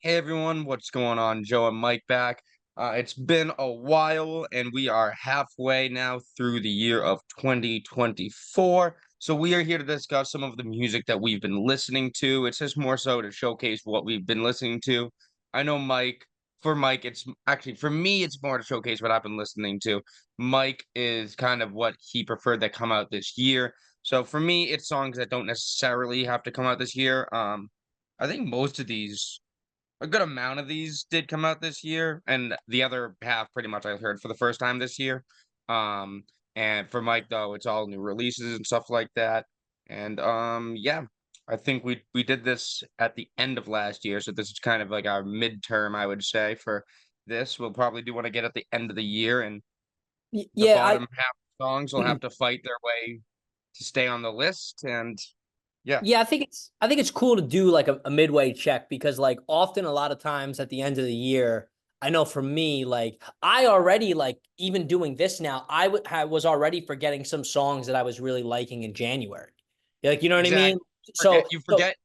Hey everyone, what's going on? Joe and Mike back. It's been a while, and we are halfway now through the year of 2024. So we are here to discuss some of the music that we've been listening to. It's just more so to showcase what we've been listening to. I know for Mike, it's actually for me, it's more to showcase what I've been listening to. Mike is kind of what he preferred that come out this year. So for me, it's songs that don't necessarily have to come out this year. I think most of these a good amount of these did come out this year, and the other half pretty much I heard for the first time this year. Um, and for Mike though, it's all new releases and stuff like that. And yeah, I think we did this at the end of last year, so this is kind of like our midterm, I would say, for this. We'll probably do want to get at the end of the year, and the Yeah, bottom half songs will have to fight their way to stay on the list. And yeah, yeah, I think it's cool to do like a midway check because like often a lot of times at the end of the year, I know for me, like I already like even doing this now, I was already forgetting some songs that I was really liking in January. Like, you know what I mean? exactly. So You so forget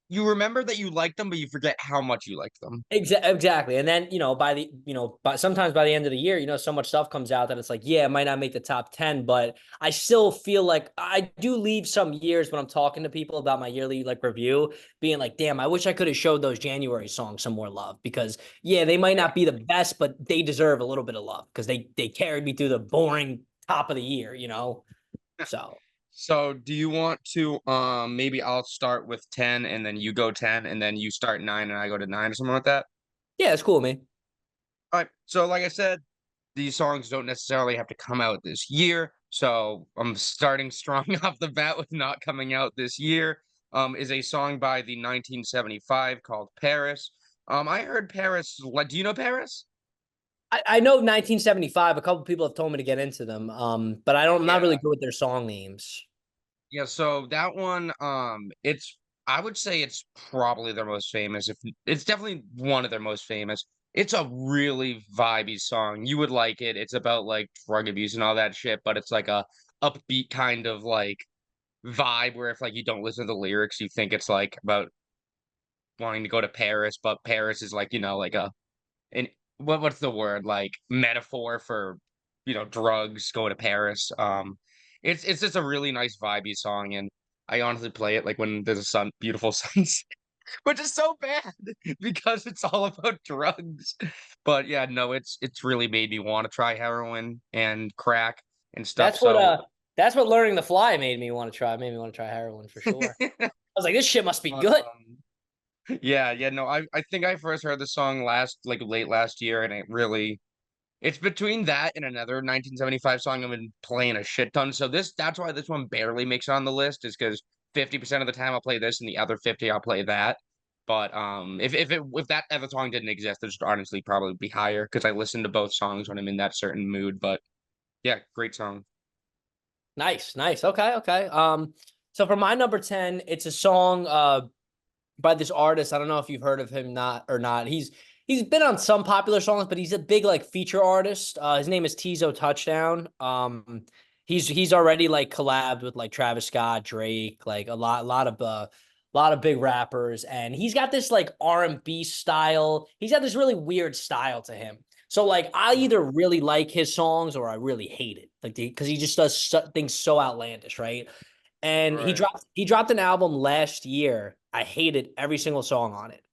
you remember that you like them, but you forget how much you like them. Exactly. And then, by sometimes by the end of the year, so much stuff comes out that it's like, yeah, it might not make the top 10, but I still feel like I do leave some years when I'm talking to people about my yearly like review being like, damn, I wish I could have showed those January songs some more love because yeah, they might Yeah. not be the best, but they deserve a little bit of love because they carried me through the boring top of the year. So So do you want to maybe I'll start with 10 and then you go 10 and then you start 9 and I go to 9 or something like that? yeah, it's cool, man. All right. So like I said, these songs don't necessarily have to come out this year. So I'm starting strong off the bat with not coming out this year. Is a song by the 1975 called Paris. I heard Paris. Do you know Paris? I know 1975. A couple people have told me to get into them, but I'm not really Yeah. good with their song names. Yeah, so that one, it's I would say it's probably their most famous. If it's definitely one of their most famous. It's a really vibey song. You would like it. It's about like drug abuse and all that shit, but it's like a upbeat kind of like vibe where if like you don't listen to the lyrics, you think it's like about wanting to go to Paris, but Paris is like, like an what's the word? Like metaphor for, drugs, go to Paris. It's just a really nice vibey song, and I honestly play it like when there's a beautiful sunset, which is so bad because it's all about drugs. But yeah, no, it's really made me want to try heroin and crack and stuff. That's what So uh that's what learning the fly made me want to try. Made me want to try heroin for sure. I was like, this shit must be but good. yeah, yeah, no, I think I first heard the song late last year, and it's between that and another 1975 song I've been playing a shit ton. So that's why this one barely makes it on the list, is because 50% of the time I'll play this and the other 50 I'll play that. But if that other song didn't exist, it'd just honestly probably be higher because I listen to both songs when I'm in that certain mood. But yeah, great song. Nice, nice. Okay, okay. So for my number 10, it's a song by this artist. I don't know if you've heard of him not. He's been on some popular songs, but he's a big like feature artist. His name is Tizo Touchdown. He's already like collabed with like Travis Scott, Drake, like a lot of big rappers, and he's got this like R&B style. He's got this really weird style to him. So like I either really like his songs or I really hate it. Like because he just does things so outlandish, right? And he Right. dropped an album last year. I hated every single song on it.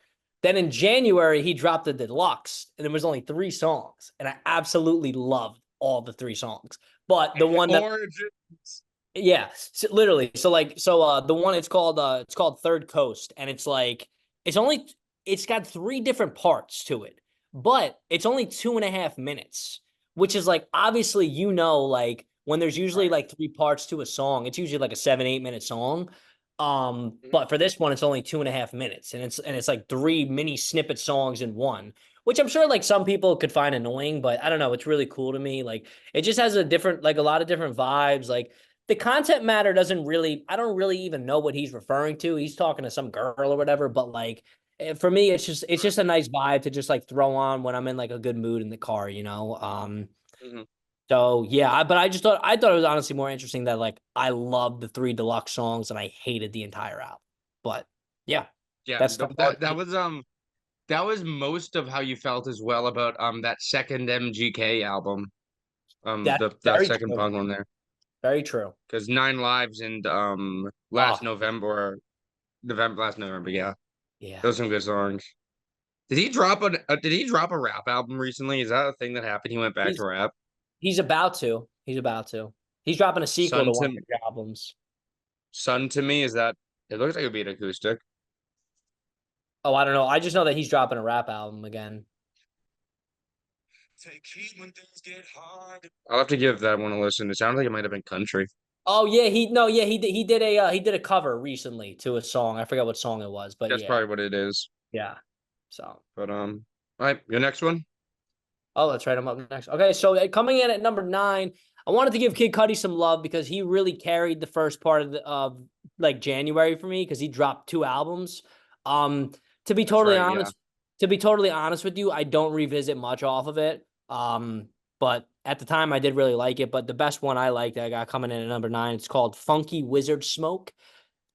Then in January, he dropped the deluxe, and there was only 3 songs, and I absolutely loved all the 3 songs. But the one that, Origins. yeah, so literally, the one it's called Third Coast, and it's got 3 different parts to it, but it's only 2.5 minutes, which is like obviously like when there's usually Right. like 3 parts to a song, it's usually like a 7-8 minute song. Mhm. But for this one, it's only 2.5 minutes, and it's like 3 mini snippet songs in one, which I'm sure like some people could find annoying, but I don't know, it's really cool to me. Like it just has a lot of different vibes. Like the content matter doesn't really, I don't really even know what he's referring to. He's talking to some girl or whatever, but like for me, it's just a nice vibe to just like throw on when I'm in like a good mood in the car. Mhm. So yeah, but I thought it was honestly more interesting that like I loved the 3 deluxe songs and I hated the entire album. But yeah, Yeah, that's the part. that was that was most of how you felt as well about that second MGK album. That's The very second true. punk one there. Very true. Because Nine Lives and Oh, last November last November, yeah. yeah. Those are some good songs. Did he drop a rap album recently? Is that a thing that happened? He went back to He's rap? he's about to. He's about to. He's dropping a sequel Sun to one to of his albums. Sun to Me, is that it looks like it'd be an acoustic. Oh, I don't know. I just know that he's dropping a rap album again. Take heed when things get hard. I'll have to give that one a listen. It sounds like it might have been country. Oh yeah, he no, yeah, he did a cover recently to a song. I forgot what song it was, but That's yeah. probably what it is. Yeah. So, But all right, your next one. oh, that's right. I'm up next. Okay, so coming in at number 9, I wanted to give Kid Cudi some love because he really carried the first part of like January for me because he dropped 2 albums. Um, to be That's totally right, yeah. honest, to be totally honest with you, I don't revisit much off of it. But at the time I did really like it. But the best one I liked that I got coming in at number 9, it's called Funky Wizard Smoke,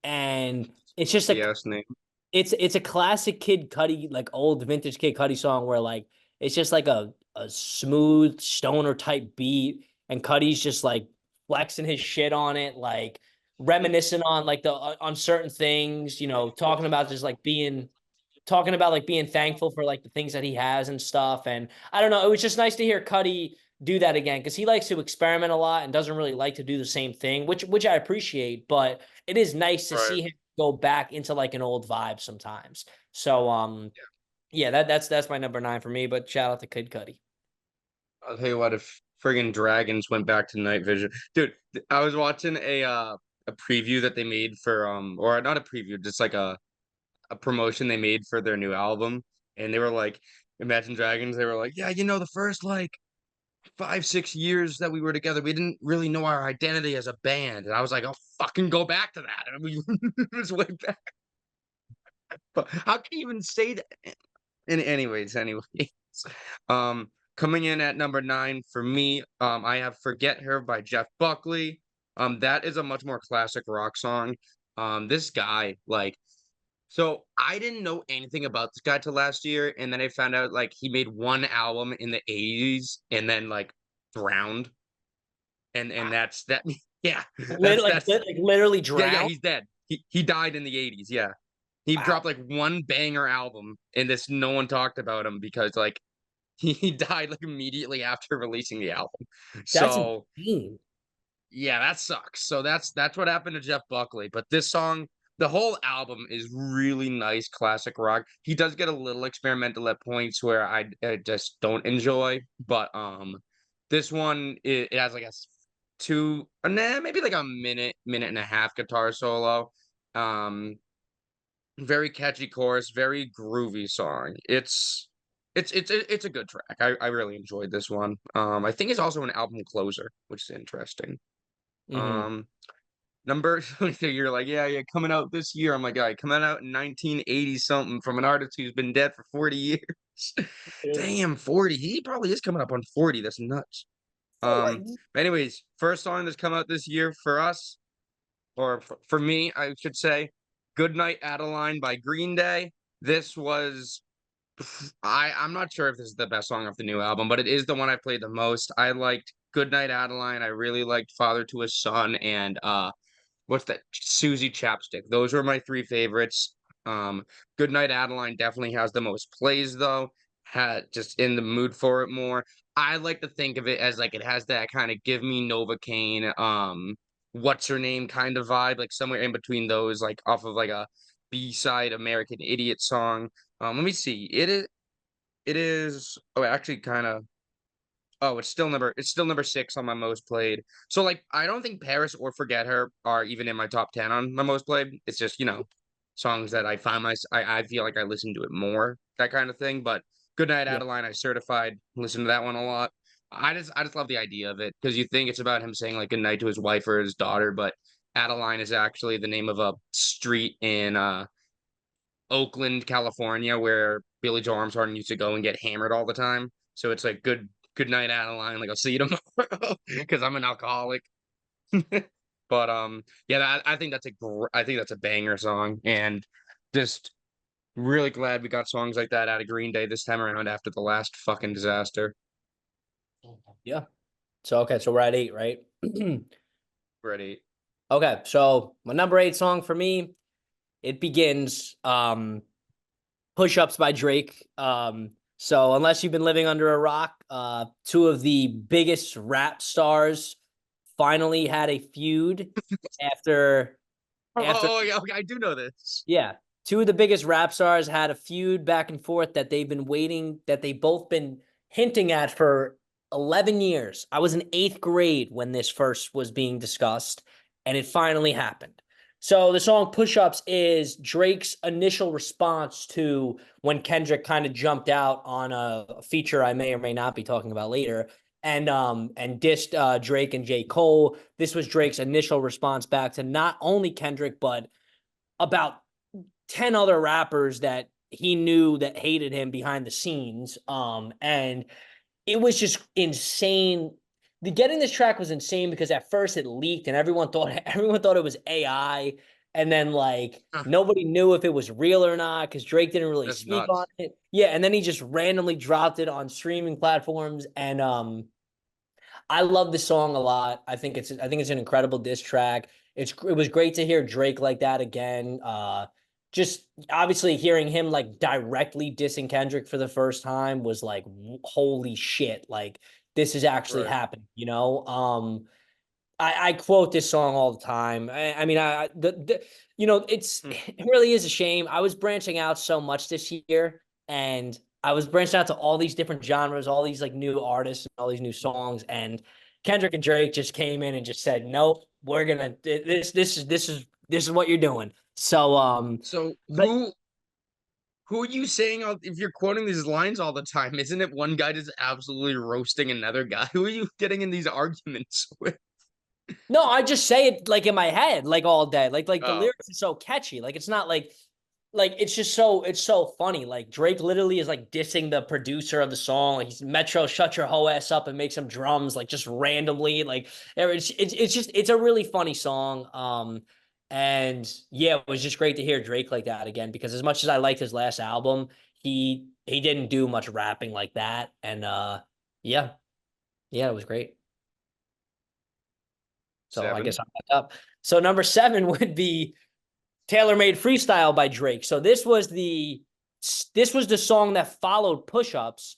and it's just a Yes, name. it's a classic Kid Cudi, like old vintage Kid Cudi song where like it's just like a smooth stoner type beat, and Cudi's just like flexing his shit on it, like reminiscing on like the on certain things, talking about just like being thankful for like the things that he has and stuff. And I don't know, it was just nice to hear Cudi do that again because he likes to experiment a lot and doesn't really like to do the same thing, which I appreciate, but it is nice to Right. see him go back into like an old vibe sometimes. So yeah, that's my number 9 for me, but shout out to Kid Cudi. I'll tell you what, if friggin' Dragons went back to Night Vision. Dude, I was watching a preview that they made for or not a preview, just like a promotion they made for their new album. And they were like, Imagine Dragons, they were like, yeah, the first like 5, 6 years that we were together, we didn't really know our identity as a band. And I was like, oh, fucking go back to that. And we was way back. But how can you even say that? Anyways. Um, coming in at number 9 for me, I have Forget Her by Jeff Buckley. That is a much more classic rock song. This guy, like, so I didn't know anything about this guy till last year, and then I found out like he made one album in the 80s and then like drowned. And that's that. Yeah, that's Like literally yeah, drowned. he's dead. He died in the 80s. Yeah. He Wow, dropped like one banger album and this no one talked about him because like he died like immediately after releasing the album. that's So insane. yeah, that sucks. So that's what happened to Jeff Buckley. But this song, the whole album is really nice classic rock. He does get a little experimental at points where I just don't enjoy, but this one it has like a two maybe like a minute and a half guitar solo. Um very catchy chorus, very groovy song. It's a good track. I really enjoyed this one. I think it's also an album closer, which is interesting. Hmm. Um, number you're like, yeah, coming out this year. I'm like, all right, coming out in 1980 something from an artist who's been dead for 40 years. Damn, 40. He probably is coming up on 40. That's nuts. Um, anyways, first song that's come out this year for us, or for me, I should say, Goodnight Adeline by Green Day. This was I'm not sure if this is the best song off the new album, but it is the one I played the most. I liked Goodnight Adeline. I really liked Father to His Son and what's that? Susie Chapstick. Those were my 3 favorites. Goodnight Adeline definitely has the most plays though. Had just in the mood for it more. I like to think of it as like it has that kind of give me Novocaine, what's her name kind of vibe, like somewhere in between those, like off of like a B-side American Idiot song. Let me see. It is oh actually kind of oh, it's still number 6 on my most played. So like I don't think Paris or Forget Her are even in my top 10 on my most played. It's just, songs that I feel like I listen to it more, that kind of thing. But Goodnight Yeah, Adeline, I certified listen to that one a lot. I just love the idea of it because you think it's about him saying like goodnight to his wife or his daughter, but Adeline is actually the name of a street in Oakland, California, where Billy Joe Armstrong used to go and get hammered all the time. So it's like good night, Adeline. Like I'll see you tomorrow because I'm an alcoholic. But yeah, I think that's a banger song and just Really glad we got songs like that out of Green Day this time around after the last fucking disaster. Yeah. So okay, so we're at 8, right? Ready. Okay, so my number 8 song for me, it begins Push Ups by Drake. So unless you've been living under a rock, two of the biggest rap stars finally had a feud after after Yeah, okay, I do know this. yeah, two of the biggest rap stars had a feud back and forth that they've been waiting, that they both been hinting at for 11 years. I was in 8th grade when this first was being discussed, and it finally happened. So the song Push Ups is Drake's initial response to when Kendrick kind of jumped out on a feature I may or may not be talking about later and dissed Drake and J. Cole. This was Drake's initial response back to not only Kendrick, but about 10 other rappers that he knew that hated him behind the scenes. And it was just insane. The getting this track was insane because at first it leaked and everyone thought it was AI. And then like Huh, nobody knew if it was real or not because Drake didn't really that's speak on nuts. it. Yeah, and then he just randomly dropped it on streaming platforms. And I love the song a lot. I think it's an incredible diss track. It was great to hear Drake like that again. Just obviously hearing him like directly dissing Kendrick for the first time was like holy shit. Like this is actually Right. happening, you know? I quote this song all the time. I mean, you know, Hmm. it really is a shame. I was branching out so much this year, and I was branching out to all these different genres, all these like new artists, and all these new songs. And Kendrick and Drake just came in and just said, "Nope, we're gonna this is what you're doing." So, So but who are you saying if you're quoting these lines all the time? Isn't it one guy just absolutely roasting another guy? Who are you getting in these arguments with? no, I just say it like in my head, like all day. Like the Oh, lyrics are so catchy. Like it's not like it's just it's so funny. Like Drake literally is like dissing the producer of the song. Like he's Metro, shut your whole ass up and make some drums, like just randomly. Like it's just it's a really funny song. And yeah, it was just great to hear Drake like that again because as much as I liked his last album, he didn't do much rapping like that. And yeah, yeah, it was great. So I 7. guess I'm back up. So number 7 would be Tailor Made Freestyle by Drake. So this was the song that followed Push Ups.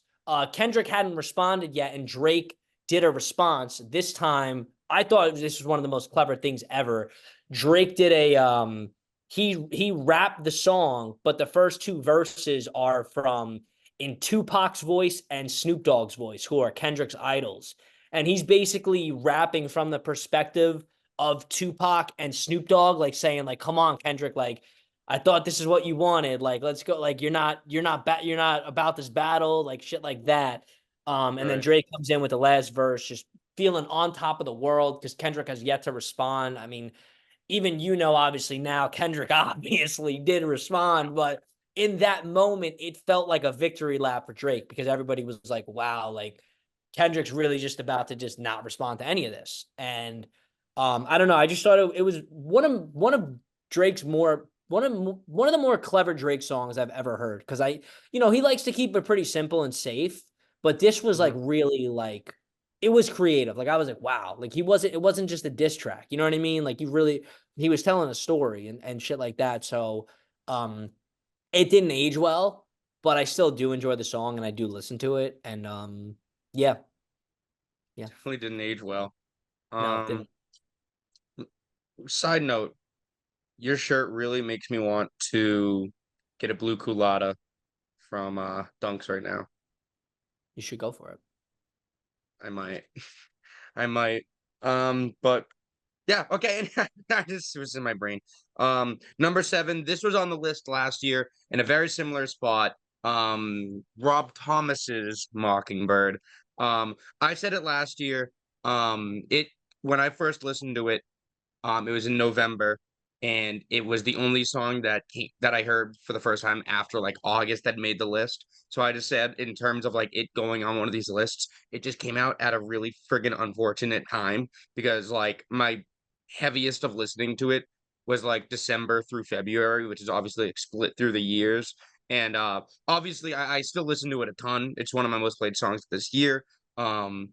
Kendrick hadn't responded yet, and Drake did a response. This time, I thought this was one of the most clever things ever. Drake did a he rapped the song, but the first two verses are from in Tupac's voice and Snoop Dogg's voice, who are Kendrick's idols. And he's basically rapping from the perspective of Tupac and Snoop Dogg, like saying, like, come on, Kendrick, like, I thought this is what you wanted. Like, let's go. Like, you're not about this battle, like shit like that. And then Right. Drake comes in with the last verse, just feeling on top of the world because Kendrick has yet to respond. I mean, even obviously now Kendrick obviously did respond, but in that moment, it felt like a victory lap for Drake because everybody was like, wow, like Kendrick's really just about to just not respond to any of this. And I don't know. I just thought it was one of Drake's more one of the more clever Drake songs I've ever heard because he likes to keep it pretty simple and safe, but this was like Mhm. really like it was creative. Like I was like, wow, like it wasn't just a diss track. You know what I mean? Like he was telling a story and shit like that. So um it didn't age well, but I still do enjoy the song and I do listen to it. And yeah, yeah. Definitely didn't age well. No, it Um, didn't. Side note, your shirt really makes me want to get a blue culotta from Dunks right now. You should go for it. I might. I might. But yeah, okay. This was in my brain. Number 7, this was on the list last year in a very similar spot. Rob Thomas's Mockingbird. I said it last year. It when I first listened to it, it was in November, and it was the only song that I heard for the first time after like August that made the list. So I just said, in terms of like it going on one of these lists, it just came out at a really friggin' unfortunate time because like my heaviest of listening to it was like December through February, which is obviously like split through the years. And obviously I still listen to it a ton. It's one of my most played songs this year. Um,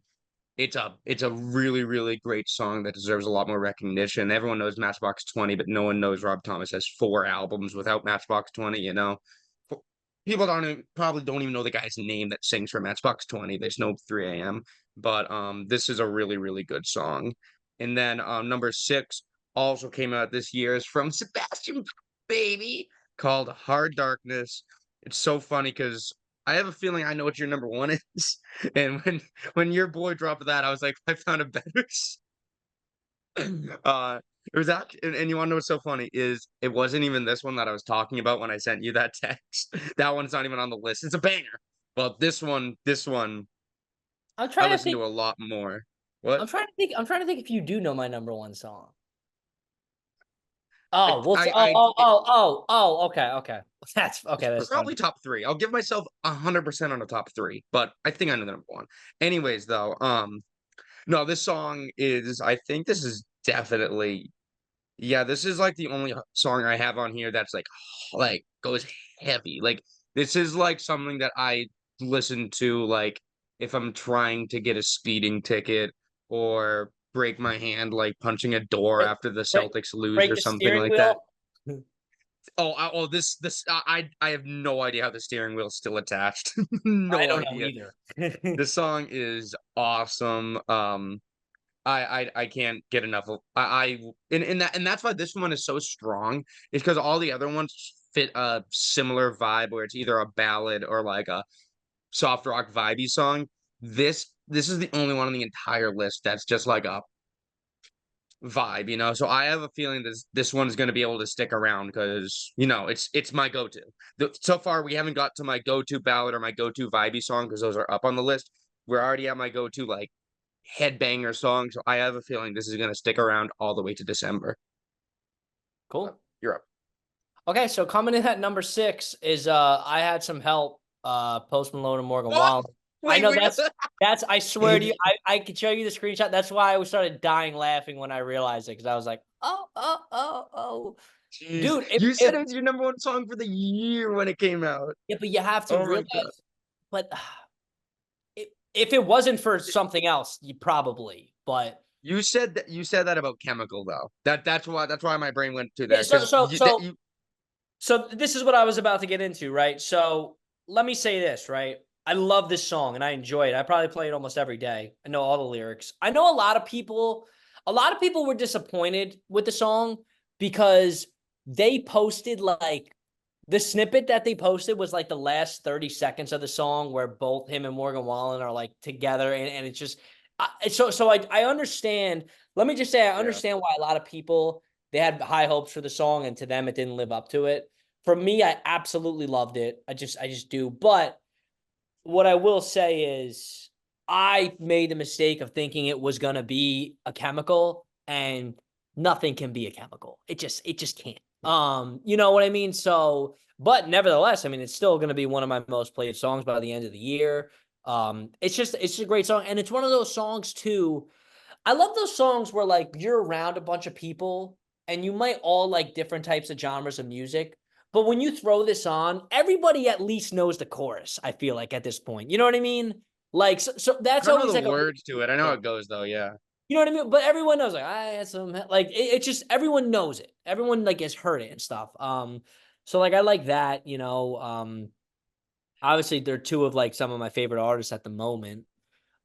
it's a really, really great song that deserves a lot more recognition. Everyone knows Matchbox 20, but no one knows Rob Thomas has 4 albums without Matchbox 20, you know? F People probably don't even know the guy's name that sings for Matchbox 20. There's no 3 AM, but, this is a really, really good song. And then, number 6 also came out this year is from Sebastian Baby, called Hard Darkness. It's so funny because I have a feeling I know what your number 1 is, and when your boy dropped that, I was like, I found a better it was actually, and you wanna know what's so funny is it wasn't even this one that I was talking about when I sent you that text. That one's not even on the list. It's a banger, but this one I'm I trying to listen think. to a lot more. What? I'm trying to think if you do know my number one song. I Oh, well, I okay, okay. That's it's okay. That's probably fun. top 3. I'll give myself 100% on the top 3, but I think I know the number 1. Anyways, though, no, this song is I think this is definitely yeah, this is, like, the only song I have on here that's, like, goes heavy, like, this is, like, something that I listen to, like, if I'm trying to get a speeding ticket or break my hand, like, punching a door Break, after the break, Celtics lose break or the something steering like that. wheel. This I have no idea how the steering wheel's still attached. I No don't know idea. either. This song is awesome, I can't get enough of and that's why this one is so strong, is because all the other ones fit a similar vibe where it's either a ballad or, like, a soft rock vibey song. This is the only one on the entire list that's just like a vibe, you know? So I have a feeling this one's gonna be able to stick around because, you know, it's my go-to. So far, we haven't got to my go-to ballad or my go-to vibey song because those are up on the list. We're already at my go-to, like, headbanger song, so I have a feeling this is gonna stick around all the way to December. Cool. You're up. Okay, so coming in at number 6 is I Had Some Help, Post Malone and Morgan What? Wallen. I Wait, know really? that's I swear to you, I could show you the screenshot. That's why I started dying laughing when I realized it because I was like, oh, oh, oh, oh. Jeez, Dude, you if said it was your number 1 song for the year when it came out. yeah, but you have to Oh my realize, god. but if it wasn't for something else, you probably, but You said that about Chemical, though. That's why my brain went to yeah, there, 'cause you so this is what I was about to get into, right? So let me say this, right? I love this song and I enjoy it. I probably play it almost every day. I know all the lyrics. I know a lot of people were disappointed with the song because they posted like the snippet that they posted was like the last 30 seconds of the song where both him and Morgan Wallen are like together and it's just I understand. Let me just say I yeah. understand why a lot of people they had high hopes for the song and to them it didn't live up to it. For me, I absolutely loved it. I just do. But what I will say is I made the mistake of thinking it was going to be a chemical and nothing can be a chemical. It just can't. You know what I mean? So, but nevertheless, I mean it's still going to be one of my most played songs by the end of the year. It's just a great song and it's one of those songs too. I love those songs where like you're around a bunch of people and you might all like different types of genres of music, but when you throw this on, everybody at least knows the chorus, I feel like at this point. You know what I mean? Like so I that's don't know always the like a words to it. I know how thing. it goes, though, yeah. You know what I mean? But everyone knows like I had some like it's just everyone knows it. Everyone like has heard it and stuff. So like I like that, you know. Obviously they're two of like some of my favorite artists at the moment.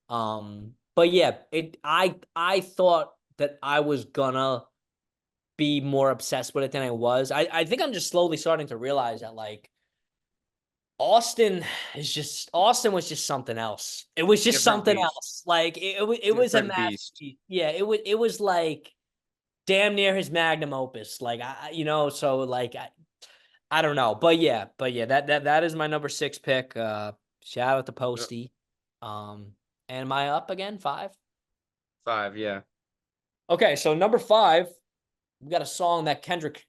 But yeah, I thought that I was gonna be more obsessed with it than I was. I think I'm just slowly starting to realize that like Austin was just something else. It was just Different something beast. else. Like it was a Different beast. masterpiece. Yeah, it was like damn near his magnum opus. Like you know, so like I don't know. But yeah, that is my number 6 pick. Shout out to Yep. Posty. Um and am I up again? 5? 5, yeah. Okay, so number 5, we got a song that Kendrick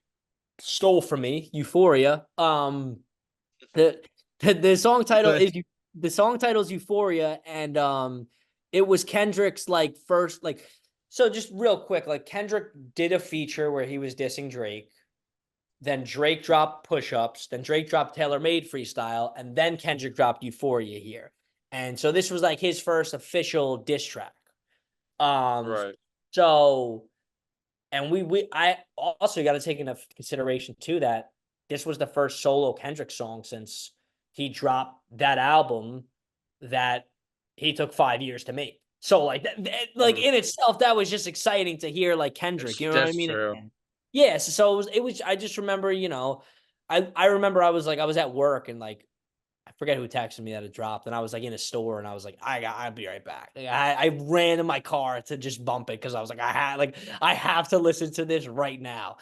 stole from me, Euphoria. The the song title But is the song title is Euphoria, and it was Kendrick's like first like. So just real quick, like Kendrick did a feature where he was dissing Drake. then Drake dropped Push Ups, then Drake dropped Tailor Made Freestyle, and then Kendrick dropped Euphoria here. And so this was like his first official diss track. Um, Right. so and I also got to take into consideration too that this was the first solo Kendrick song since he dropped that album that he took 5 years to make. So like like in itself, that was just exciting to hear like Kendrick, you know what I That's mean? true. And yeah, so it was I just remember, I remember I was at work and like I forget who texted me that it dropped, and I was like in a store, and I was like, I'll be right back. Like, I ran in my car to just bump it because I was like, I have to listen to this right now.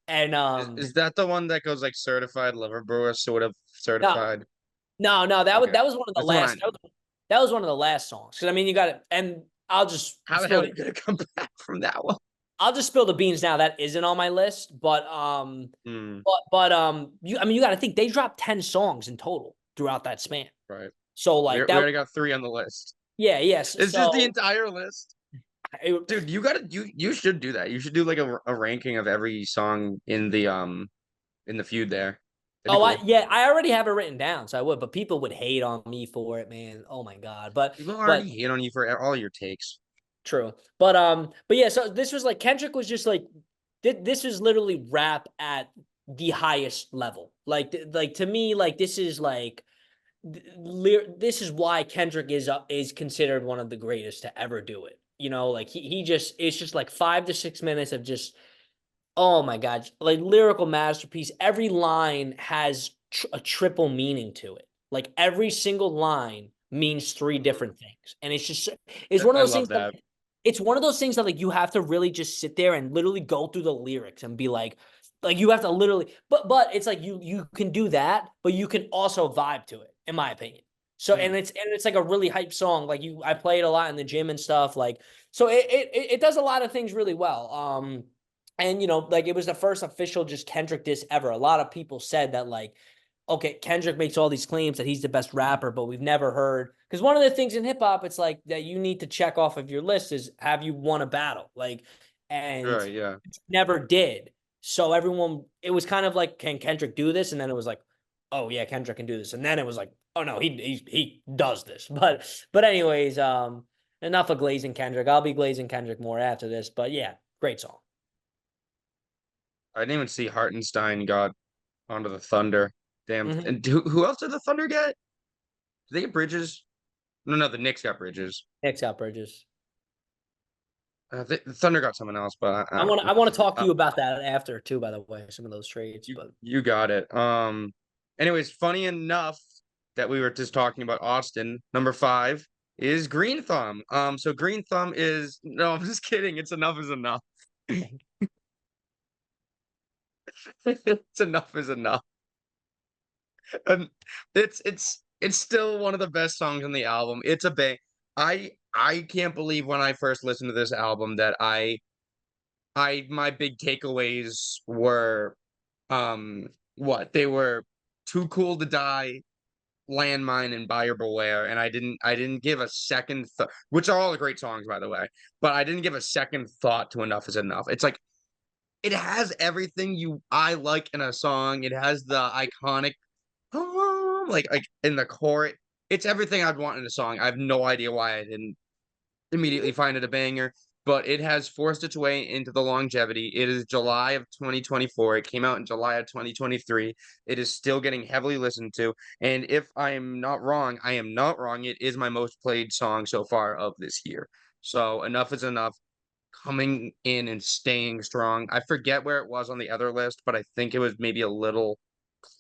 And Is that the one that goes like certified liver brewer, sort of no, certified? no, Okay, that was one of the that's the one I last know. that was one of the last songs. Because I mean, you got it, and How the hell are you gonna come back from that one? I'll just spill the beans now. That isn't on my list, but Hmm, you got to think they dropped 10 songs in total throughout that span. right. So We like we that, already got three on the list. yeah, yes. Is this the So entire list? it, Dude, you should do that. You should do like a ranking of every song in the feud there. That'd be Oh, cool. I already have it written down, so I would, but people would hate on me for it, man. Oh my God. People But already hate on you for all your takes. true. But yeah, so this was like Kendrick was just like this was literally rap at the highest level. Like to me, like this is like this is why Kendrick is considered one of the greatest to ever do it. Like he just it's just like 5 to 6 minutes of just oh my God, like lyrical masterpiece. Every line has a triple meaning to it. Like every single line means three Mhm. different things. And it's one of I those love things that that. it's one of those things that like you have to really just sit there and literally go through the lyrics and be like you have to literally but it's like you can do that, but you can also vibe to it, in my opinion. So Mhm. and it's like a really hype song. Like I play it a lot in the gym and stuff. Like so it does a lot of things really well. And like it was the first official just Kendrick diss ever. A lot of people said that like, okay, Kendrick makes all these claims that he's the best rapper, but we've never heard because one of the things in hip hop, it's like that you need to check off of your list is have you won a battle? Like, and Right, yeah. never did. So everyone, it was kind of like, can Kendrick do this? And then it was like, oh yeah, Kendrick can do this. And then it was like, oh no, he does this. But anyways, enough of glazing Kendrick. I'll be glazing Kendrick more after this. But yeah, great song. I didn't even see Hartenstein got onto the Thunder. Damn. Mhm. And who else did the Thunder get? Did they get Bridges? No, the Knicks got Bridges. Next out, Bridges. The Thunder got someone else, but I I don't want know. I want to talk to Uh, you about that after too. By the way, some of those trades, you but you got it. Anyways, funny enough that we were just talking about Austin. Number five is Green Thumb. So Green Thumb is no, I'm just kidding. It's enough is enough. It's enough is enough. And it's still one of the best songs on the album. It's a bang. I can't believe when I first listened to this album that I my big takeaways were what they were Too Cool to Die, Landmine, and Buyer Beware, and I didn't give a second thought, which are all great songs by the way, but I didn't give a second thought to Enough Is Enough. It's like it has everything I like in a song. It has the iconic like in the core. It's everything I'd want in a song. I have no idea why I didn't immediately find it a banger, but it has forced its way into the longevity. It is July of 2024. It came out in July of 2023. It is still getting heavily listened to. And if I am not wrong, I am not wrong. It is my most played song so far of this year. So enough is enough. Coming in and staying strong. I forget where it was on the other list, but I think it was maybe a little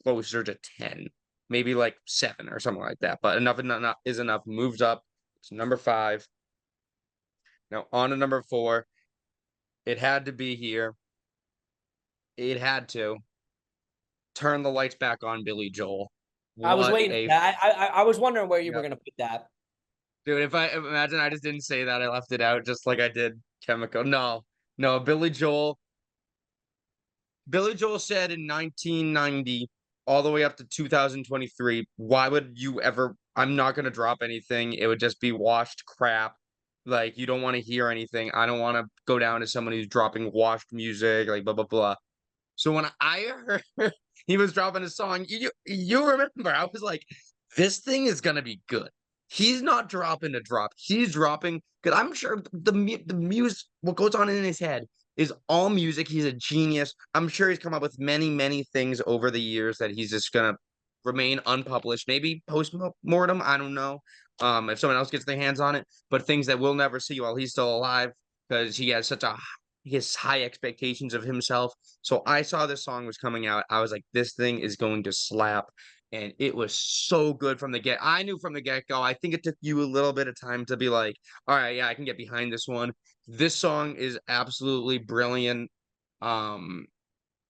closer to 10, maybe like 7 or something like that. But enough is enough. Moves up. It's number 5. Now on to number 4. It had to be here. It had to turn the lights back on, Billy Joel. I was What waiting for a that. I was wondering where you were yeah, gonna put that. dude! If I imagine I just didn't say that, I left it out just like I did Chemical. No, no, Billy Joel. Billy Joel said in 1990 all the way up to 2023, why would you ever? I'm not going to drop anything. It would just be washed crap. Like, you don't want to hear anything. I don't want to go down to someone who's dropping washed music, like, blah, blah, blah. So when I heard he was dropping a song, you remember I was like, this thing is gonna be good. He's not dropping a drop. He's dropping because I'm sure the music, what goes on in his head is all music. He's a genius. I'm sure he's come up with many things over the years that he's just gonna remain unpublished. Maybe post mortem. I don't know. If someone else gets their hands on it, but things that we'll never see while he's still alive because he has high expectations of himself. So I saw this song was coming out. I was like, this thing is going to slap. And it was so good from the get. I knew from the get-go. I think it took you a little bit of time to be like, all right, yeah, I can get behind this one. This song is absolutely brilliant. Um,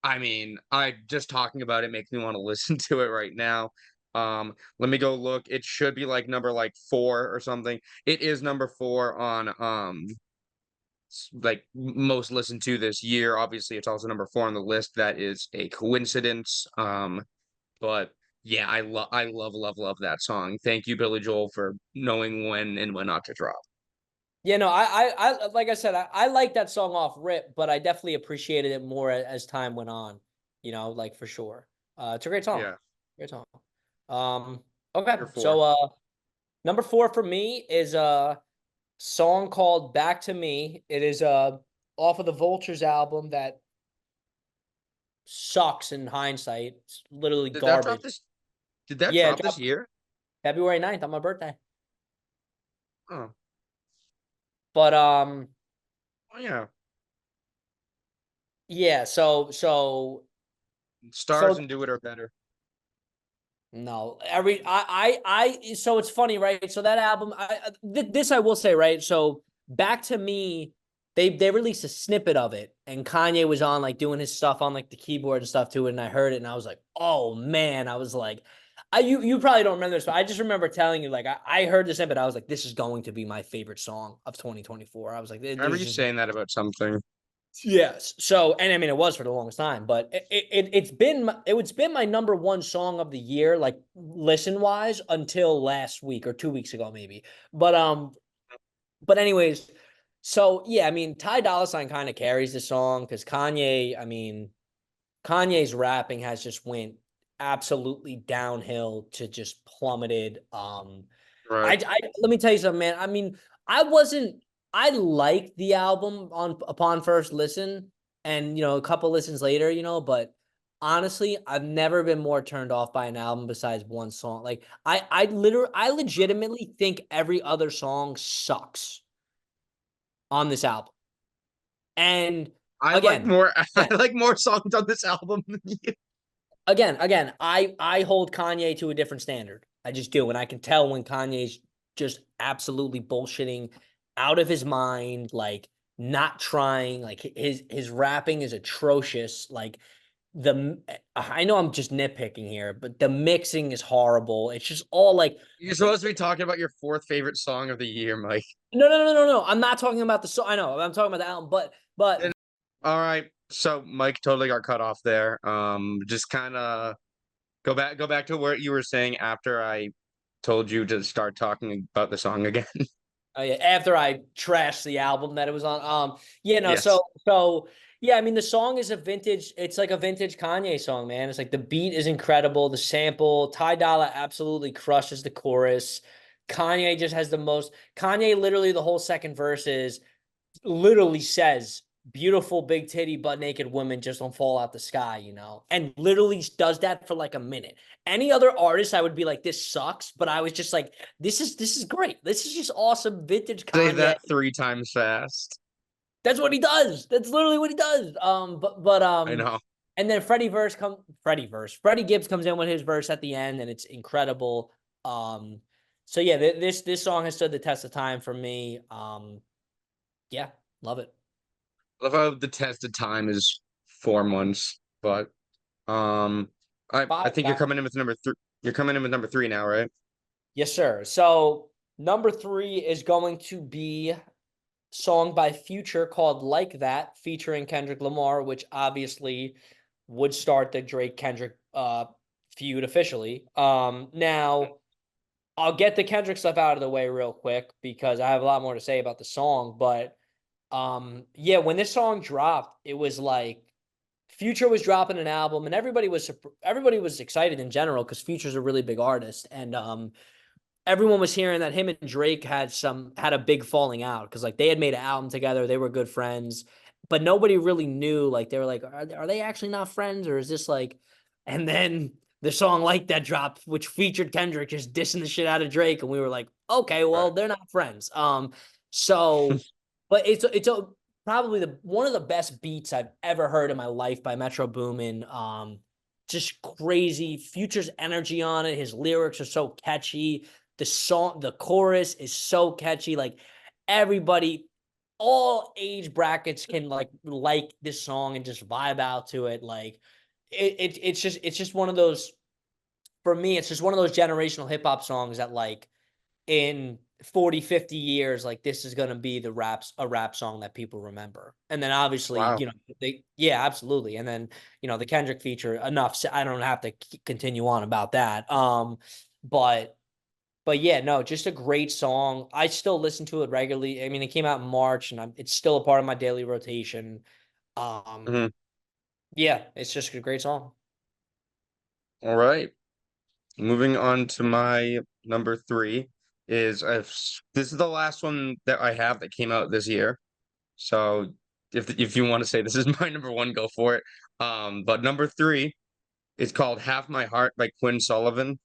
I mean, I just talking about it makes me want to listen to it right now. Let me go look. It should be like number like 4 or something. It is number 4 on like most listened to this year. Obviously, it's also number 4 on the list. That is a coincidence. But yeah, I love that song. Thank you, Billy Joel, for knowing when and when not to drop. Yeah, no, I like I said, I like that song off rip, but I definitely appreciated it more as time went on. Like for sure. It's a great song. Yeah, Great song. Okay. number 4. So number 4 for me is a song called Back to Me. It is off of the Vultures album that sucks in hindsight. It's literally Did that drop garbage. this? Did that Yeah, it drop this dropped year? February 9th on my birthday. Oh, But oh yeah. yeah, so Stars and Do It are better. no, so it's funny, right? So that album, this I will say, right? So Back to Me, they released a snippet of it, and Kanye was on like doing his stuff on like the keyboard and stuff to it, and I heard it, and I was like, oh man, I was like, you probably don't remember this, but I just remember telling you like I heard this snippet, I was like, this is going to be my favorite song of 2024. I was like, I remember there's you just saying that about something. yes. So, and I mean, it was for the longest time, but it's been my number one song of the year, like listen wise, until last week or 2 weeks ago, maybe. But anyways, so yeah, I mean, Ty Dolla Sign kind of carries the song because Kanye, I mean, Kanye's rapping has just went absolutely downhill to just plummeted. Right. I let me tell you something, man. I mean, I wasn't I liked the album on upon first listen and a couple listens later, but honestly, I've never been more turned off by an album besides one song. Like I legitimately think every other song sucks on this album. And I like again, more I again, like more songs on this album than you. again, I hold Kanye to a different standard. I just do, and I can tell when Kanye's just absolutely bullshitting out of his mind, like not trying. Like his rapping is atrocious. Like I know I'm just nitpicking here, but the mixing is horrible. It's just all like You're supposed to be talking about your 4th favorite song of the year, Mike. no. I'm not talking about the song. I know I'm talking about the album, but And all right. So Mike totally got cut off there. Just kind of go back to what you were saying after I told you to start talking about the song again. oh yeah, after I trashed the album that it was on. Yeah, no, Yes. so yeah, I mean the song is it's like a vintage Kanye song, man. It's like the beat is incredible, the sample, Ty Dolla absolutely crushes the chorus. Kanye just has the most Kanye literally the whole second verse is literally says beautiful big titty butt naked women just don't fall out the sky, and literally does that for like a minute. Any other artist I would be like this sucks, but I was just like this is great, this is just awesome vintage Say Kanye. that 3 times fast. That's what he does, that's literally what he does. But I know. and then Freddie Gibbs comes in with his verse at the end and it's incredible. So yeah, this song has stood the test of time for me. Yeah, love it. Love how the test of time is 4 months, but um I Five think you're back. coming in with number 3. You're coming in with number 3 now, right? Yes, sir. So number 3 is going to be song by Future called Like That, featuring Kendrick Lamar, which obviously would start the Drake Kendrick feud officially. Now I'll get the Kendrick stuff out of the way real quick because I have a lot more to say about the song. But yeah, when this song dropped, it was like Future was dropping an album, and everybody was excited in general because Future's a really big artist, and everyone was hearing that him and Drake had a big falling out because like they had made an album together, they were good friends, but nobody really knew. Like they were like, are they actually not friends, or is this like? And then the song Like That dropped, which featured Kendrick just dissing the shit out of Drake, and we were like, okay, well Right. they're not friends. So, but it's probably the one of the best beats I've ever heard in my life by Metro Boomin. Just crazy. Future's energy on it. His lyrics are so catchy. The chorus is so catchy. Like everybody, all age brackets can like this song and just vibe out to it. Like it's just one of those for me. It's just one of those generational hip hop songs that like in 40, 50 years, like this is gonna be a rap song that people remember. And then obviously, Wow. yeah, absolutely. And then the Kendrick feature, enough. I don't have to continue on about that. But yeah, no, just a great song. I still listen to it regularly. I mean, it came out in March, and it's still a part of my daily rotation. Um, Mhm. yeah, it's just a great song. All right. Moving on to my number three is this is the last one that I have that came out this year. So if you want to say this is my number one, go for it. But number three is called "Half My Heart" by Quinn Sullivan.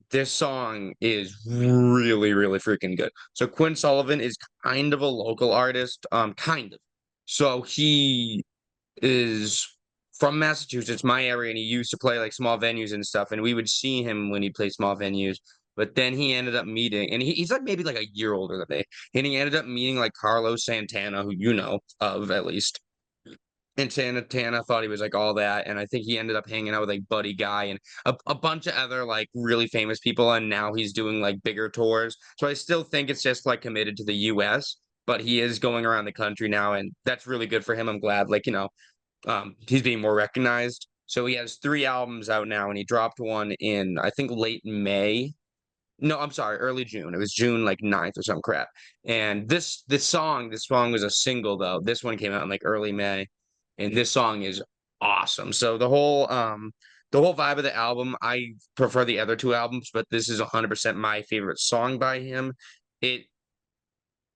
This song is really, really freaking good. So Quinn Sullivan is kind of a local artist, kind of. So he is from Massachusetts, my area, and he used to play like small venues and stuff. And we would see him when he played small venues. But then he ended up meeting, and he's like maybe like a year older than me. And he ended up meeting like Carlos Santana, who you know of at least. And Santana thought he was like all that. And I think he ended up hanging out with like Buddy Guy and a bunch of other like really famous people. And now he's doing like bigger tours. So I still think it's just like committed to the US, but he is going around the country now. And that's really good for him. I'm glad, like, he's being more recognized. So he has 3 albums out now, and he dropped one in I think late May. No, I'm sorry, early June. It was June like 9th or some crap. And this song was a single though. This one came out in like early May, and this song is awesome. So the whole vibe of the album, I prefer the other 2 albums, but this is 100% my favorite song by him. It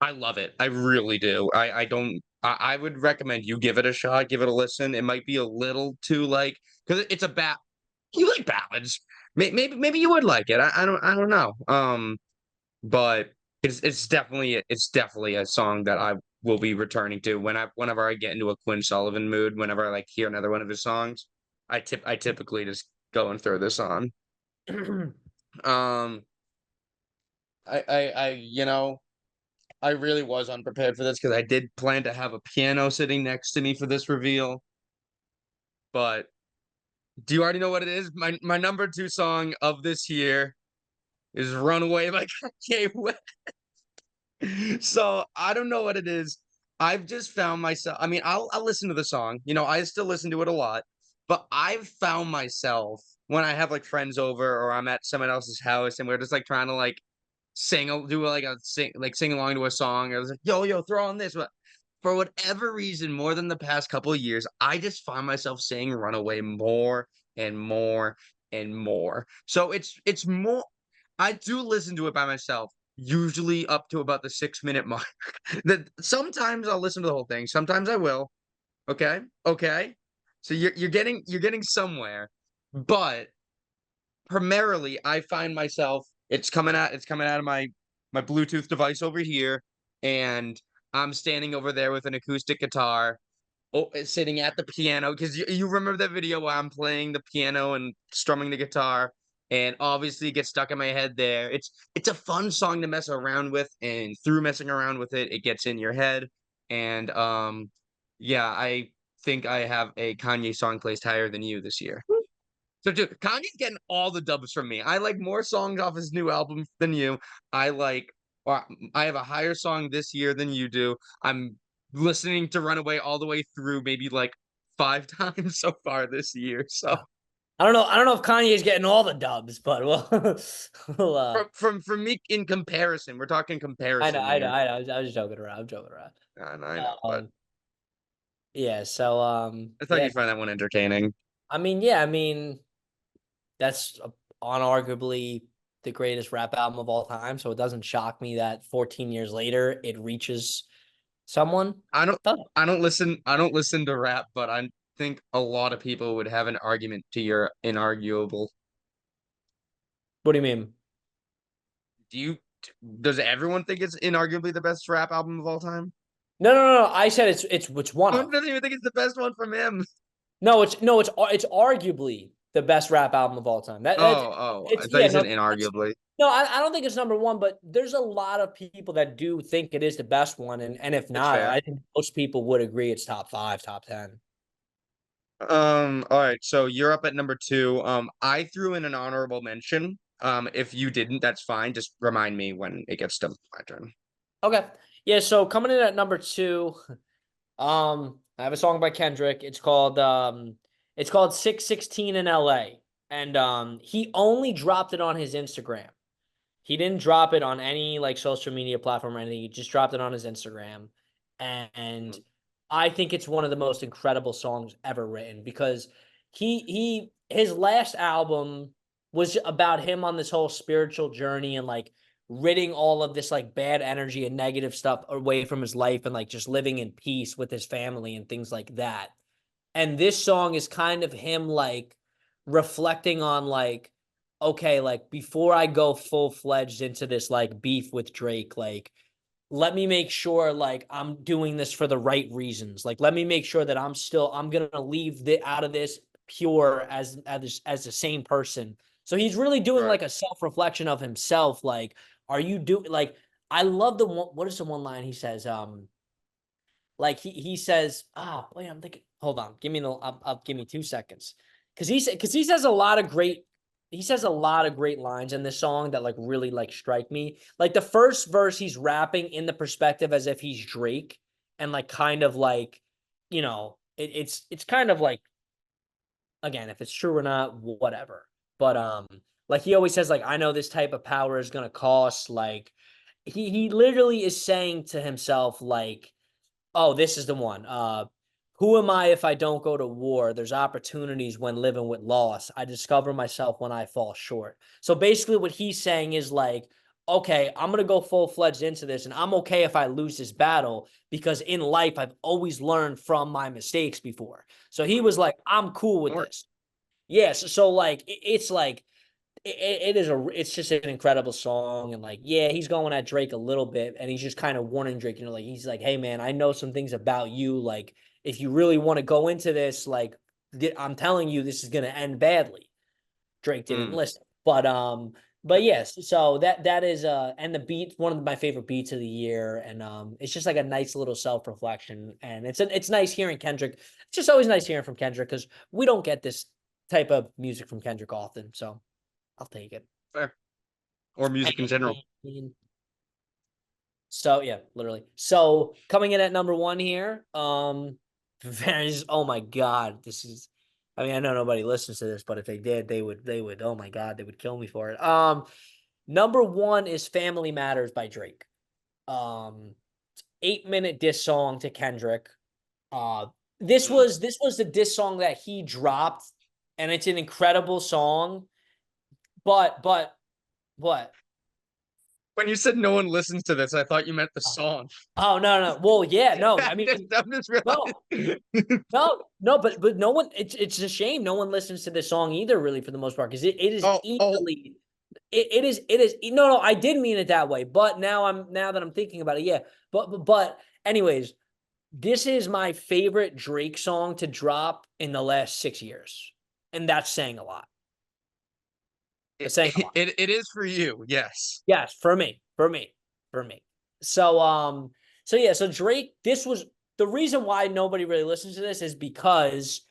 I love it. I really do. I don't I would recommend you give it a shot, give it a listen. It might be a little too like because it's a you like ballads. Maybe you would like it. I don't know. But it's definitely a song that I will be returning to whenever I get into a Quinn Sullivan mood, whenever I like hear another one of his songs. I typically just go and throw this on. Um I really was unprepared for this because I did plan to have a piano sitting next to me for this reveal. But do you already know what it is? My number two song of this year is "Runaway" by Kanye West. So I don't know what it is. I've just found myself. I mean, I'll listen to the song. I still listen to it a lot, but I've found myself when I have like friends over or I'm at someone else's house and we're just like trying to like do like sing along to a song. I was like, yo, throw on this. But for whatever reason, more than the past couple of years, I just find myself saying "Runaway" more and more and more. So it's more. I do listen to it by myself, usually up to about the 6 minute mark. That sometimes I'll listen to the whole thing. Sometimes I will. Okay, okay. So you're getting somewhere, but primarily I find myself it's coming out of my Bluetooth device over here, and I'm standing over there with an acoustic guitar, sitting at the piano because you remember that video where I'm playing the piano and strumming the guitar, and obviously it gets stuck in my head there. It's a fun song to mess around with, and through messing around with it, it gets in your head. And yeah, I think I have a Kanye song placed higher than you this year. So, dude, Kanye's getting all the dubs from me. I like more songs off his new album than you. I like, or I have a higher song this year than you do. I'm listening to Runaway all the way through, maybe like 5 times so far this year. So, I don't know. I don't know if Kanye is getting all the dubs, but well, we'll, from me in comparison, we're talking I know, comparison I know, here. I know. I was joking around. I'm joking around. I know, but Um, Yeah, so I thought yeah, you'd find that one entertaining. I mean, yeah, I mean that's unarguably the greatest rap album of all time. So it doesn't shock me that 14 years later it reaches someone. I don't Oh, I don't listen to rap, but I think a lot of people would have an argument to your inarguable. what do you mean? Do you does everyone think it's inarguably the best rap album of all time? No, no, no, no. I said it's one Who of. doesn't even think it's the best one from him? No, it's arguably the best rap album of all time. That's I it's thought yeah, you no, said inarguably. no, I don't think it's number one, but there's a lot of people that do think it is the best one, and if It's not, fair. I think most people would agree it's top five, top 10. All right, so you're up at number two. I threw in an honorable mention. If you didn't, that's fine. Just remind me when it gets to my turn. Okay, yeah. So coming in at number two, I have a song by Kendrick. It's called 616 in LA, and he only dropped it on his Instagram. He didn't drop it on any like social media platform or anything. He just dropped it on his Instagram. And I think it's one of the most incredible songs ever written because his last album was about him on this whole spiritual journey and like ridding all of this like bad energy and negative stuff away from his life and like just living in peace with his family and things like that. And this song is kind of him like reflecting on like, okay, like before I go full-fledged into this like beef with Drake, like let me make sure like I'm doing this for the right reasons. Like let me make sure that I'm gonna leave the out of this pure as the same person. So he's really doing Right. like a self-reflection of himself. Like, are you doing like I love the one what is the one line he says? Like he says, oh wait, I'm thinking. Hold on, give me 2 seconds, because he says a lot of great lines in this song that like really like strike me. Like the first verse, he's rapping in the perspective as if he's Drake, and like kind of like, it's kind of like again, if it's true or not, whatever. But like he always says, like I know this type of power is gonna cost. Like he literally is saying to himself, like oh, this is the one. Who am I if I don't go to war? There's opportunities when living with loss. I discover myself when I fall short. So basically, what he's saying is like, okay, I'm gonna go full fledged into this, and I'm okay if I lose this battle because in life I've always learned from my mistakes before. So he was like, I'm cool with Or this. Yes. So like, it's like it's just an incredible song, and like yeah, he's going at Drake a little bit and he's just kind of warning Drake, like he's like, hey man, I know some things about you, like if you really want to go into this, like I'm telling you this is going to end badly. Drake didn't mm, listen, but yes, so that is and the beat, one of my favorite beats of the year, and it's just like a nice little self-reflection, and it's nice hearing Kendrick. It's just always nice hearing from Kendrick because we don't get this type of music from Kendrick often, so I'll take it. fair. Or music in general. And so yeah, literally. So coming in at number one here, oh my god, this is. I mean, I know nobody listens to this, but if they did, they would. Oh my god, they would kill me for it. Number one is "Family Matters" by Drake. 8-minute diss song to Kendrick. Uh, Mm. this was the diss song that he dropped, and it's an incredible song. But what? When you said no one listens to this, I thought you meant the song. Oh no, no. Well, yeah, no. I mean, I'm just no, realizing. no. But no one. It's a shame no one listens to this song either. Really, for the most part, because it is Oh, easily. It is. No, no. I did mean it that way, but now that I'm thinking about it, yeah. But anyways, this is my favorite Drake song to drop in the last 6 years, and that's saying a lot. it, It's saying a lot. it is for you. Yes. Yes, for me. So so yeah, so Drake, this was the reason why nobody really listens to this is because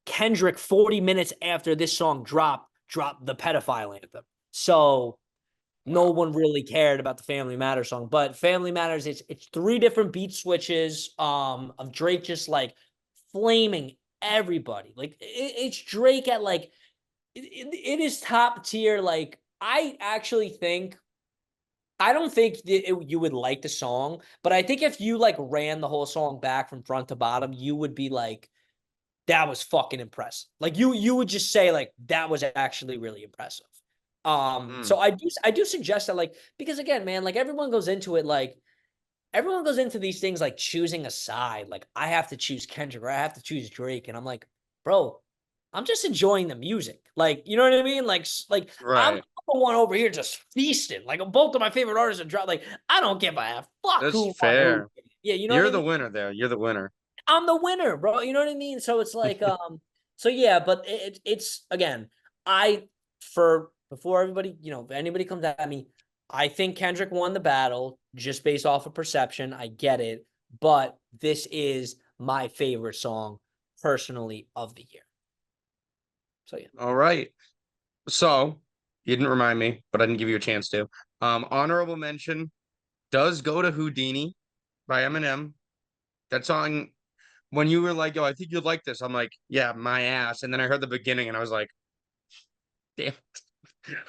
Kendrick 40 minutes after this song dropped the pedophile anthem. So no Wow. one really cared about the Family Matters song, but Family Matters, it's three different beat switches of Drake just like flaming everybody. Like it's Drake at like it is top tier. Like I actually think I don't think you would like the song, but I think if you like ran the whole song back from front to bottom, you would be like, that was fucking impressive. Like you would just say like that was actually really impressive. Mm, So I do suggest that like because again, man, like everyone goes into it like everyone goes into these things like choosing a side. Like I have to choose Kendrick or I have to choose Drake, and I'm like, bro, I'm just enjoying the music. Like you know what I mean? Like I'm right. the one over here just feasting. Like both of my favorite artists are drop. Like I don't give a fuck That's who won who. fair. Yeah, you know what You're I the mean? winner there. You're the winner. I'm the winner, bro. You know what I mean? So it's like, so yeah, but it's again, I for before everybody, if anybody comes at me, I think Kendrick won the battle just based off of perception. I get it, but this is my favorite song personally of the year. So yeah. All right. So you didn't remind me, but I didn't give you a chance to. Honorable mention does go to Houdini by Eminem. That song, when you were like, "Yo, I think you'd like this," I'm like, "Yeah, my ass." And then I heard the beginning, and I was like, "Damn!"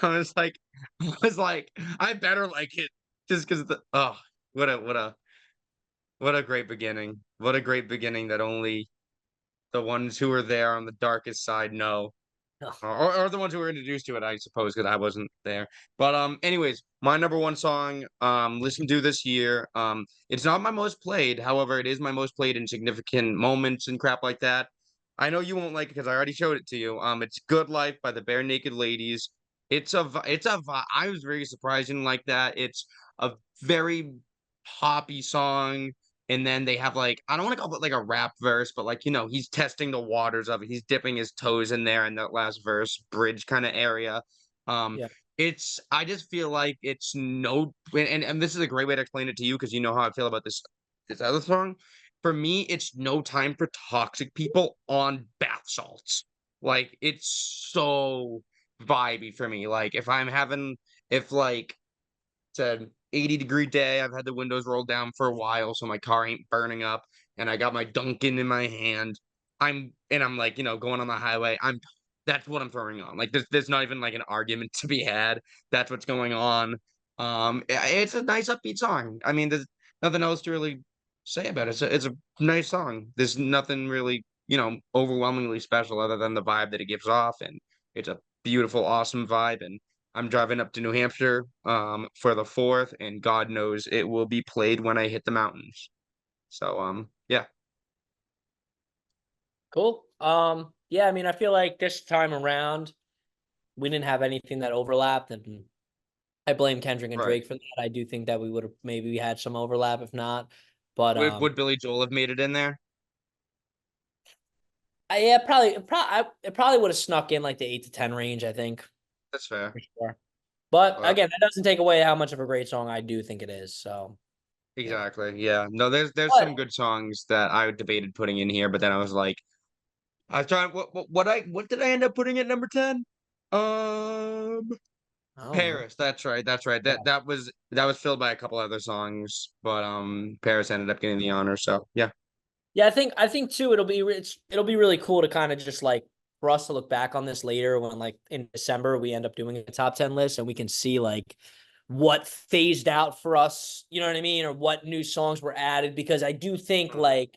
I was like, I better like it just because the oh, what a great beginning! What a great beginning that only the ones who are there on the darkest side know. Or the ones who were introduced to it, I suppose, because I wasn't there. But anyways, my number one song, listened to this year. It's not my most played, however, it is my most played in significant moments and crap like that. I know you won't like it because I already showed it to you. It's "Good Life" by the Bare Naked Ladies. I was very surprised in like that. It's a very poppy song. And then they have like, I don't want to call it like a rap verse, but like, he's testing the waters of it. He's dipping his toes in there in that last verse, bridge kind of area. Um, Yeah. I just feel like it's no, and this is a great way to explain it to you because you know how I feel about this other song. For me, it's "No Time for Toxic People" on bath salts. Like, it's so vibey for me. Like, if like, it's an 80-degree day. I've had the windows rolled down for a while, so my car ain't burning up. And I got my Dunkin' in my hand. I'm like, going on the highway. That's what I'm throwing on. Like, there's not even like an argument to be had. That's what's going on. It's a nice upbeat song. I mean, there's nothing else to really say about it. It's a nice song. There's nothing really, overwhelmingly special other than the vibe that it gives off, and it's a beautiful, awesome vibe. And I'm driving up to New Hampshire for the 4th, and God knows it will be played when I hit the mountains. So yeah. Cool. Yeah, I mean, I feel like this time around we didn't have anything that overlapped, and I blame Kendrick and Right. Drake for that. I do think that we would have maybe had some overlap if not. But Would Billy Joel have made it in there? yeah, it probably would have snuck in like the 8 to 10 range, I think, That's fair. for sure. But But again, that doesn't take away how much of a great song I do think it is. So yeah. exactly. Yeah. No, there's But some good songs that I debated putting in here, but then I was like, I was trying what did I end up putting at number 10? Um I don't know. Paris. That's right. That's right. Yeah. That was filled by a couple other songs, but Paris ended up getting the honor. So yeah. Yeah, I think too it'll be really cool to kind of just like for us to look back on this later when like in December we end up doing a top 10 list and we can see like what phased out for us, you know what I mean, or what new songs were added because I do think like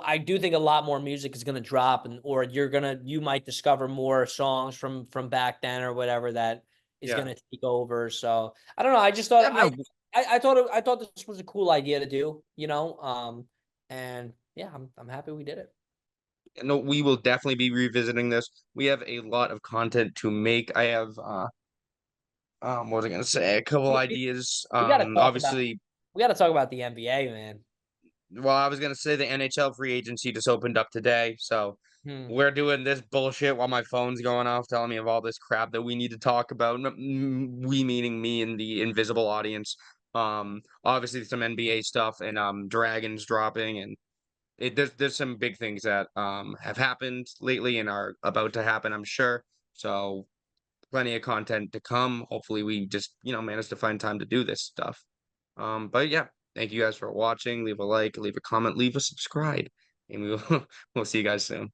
I do think a lot more music is going to drop and or you might discover more songs from back then or whatever that is going Yeah. to take over. So, I don't know, I just thought Yeah, no, I thought this was a cool idea to do, and yeah, I'm happy we did it. no, we will definitely be revisiting this. We have a lot of content to make. I have what was I gonna say? A couple We, we, ideas. we got to talk about Obviously, the NBA, man. well, I was gonna say the NHL free agency just opened up today, so Hmm. we're doing this bullshit while my phone's going off telling me of all this crap that we need to talk about. We meaning me and the invisible audience. Obviously some NBA stuff and dragons dropping and there's some big things that have happened lately and are about to happen, I'm sure. So plenty of content to come. Hopefully we just, manage to find time to do this stuff. But yeah, thank you guys for watching. Leave a like, leave a comment, leave a subscribe, and we'll see you guys soon.